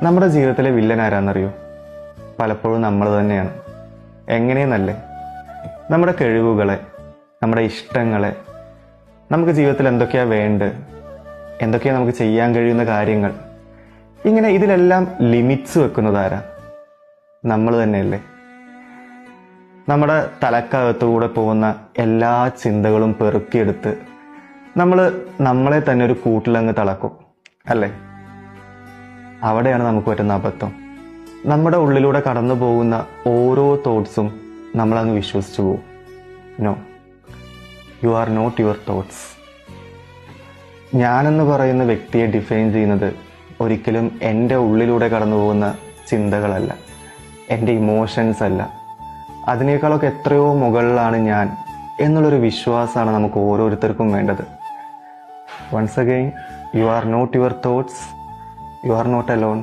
നമ്മുടെ ജീവിതത്തിലെ വില്ലൻ ആരാന്നറിയോ? പലപ്പോഴും നമ്മൾ തന്നെയാണ്. എങ്ങനെയെന്നല്ലേ? നമ്മുടെ കഴിവുകളെ, നമ്മുടെ ഇഷ്ടങ്ങളെ, നമുക്ക് ജീവിതത്തിൽ എന്തൊക്കെയാണ് വേണ്ടത്, എന്തൊക്കെയാണ് നമുക്ക് ചെയ്യാൻ കഴിയുന്ന കാര്യങ്ങൾ, ഇങ്ങനെ ഇതിലെല്ലാം ലിമിറ്റ്സ് വെക്കുന്നത് ആരാ? നമ്മൾ തന്നെയല്ലേ? നമ്മുടെ തലക്കകത്തുകൂടെ പോകുന്ന എല്ലാ ചിന്തകളും പെറുക്കിയെടുത്ത് നമ്മളെ തന്നെ ഒരു കൂട്ടിലങ്ങ് തളക്കും, അല്ലേ? അവിടെയാണ് നമുക്ക് പറ്റുന്ന അബദ്ധം. നമ്മുടെ ഉള്ളിലൂടെ കടന്നു പോകുന്ന ഓരോ തോട്ട്സും നമ്മളങ്ങ് വിശ്വസിച്ചു പോകും. No, you are not your thoughts. ഞാനെന്ന് പറയുന്ന വ്യക്തിയെ ഡിഫൈൻ ചെയ്യുന്നത് ഒരിക്കലും എൻ്റെ ഉള്ളിലൂടെ കടന്നു പോകുന്ന ചിന്തകളല്ല, എൻ്റെ ഇമോഷൻസ് അല്ല. അതിനേക്കാളൊക്കെ എത്രയോ മുകളിലാണ് ഞാൻ എന്നുള്ളൊരു വിശ്വാസമാണ് നമുക്ക് ഓരോരുത്തർക്കും വേണ്ടത്. Once again, you are not your thoughts. You are not alone.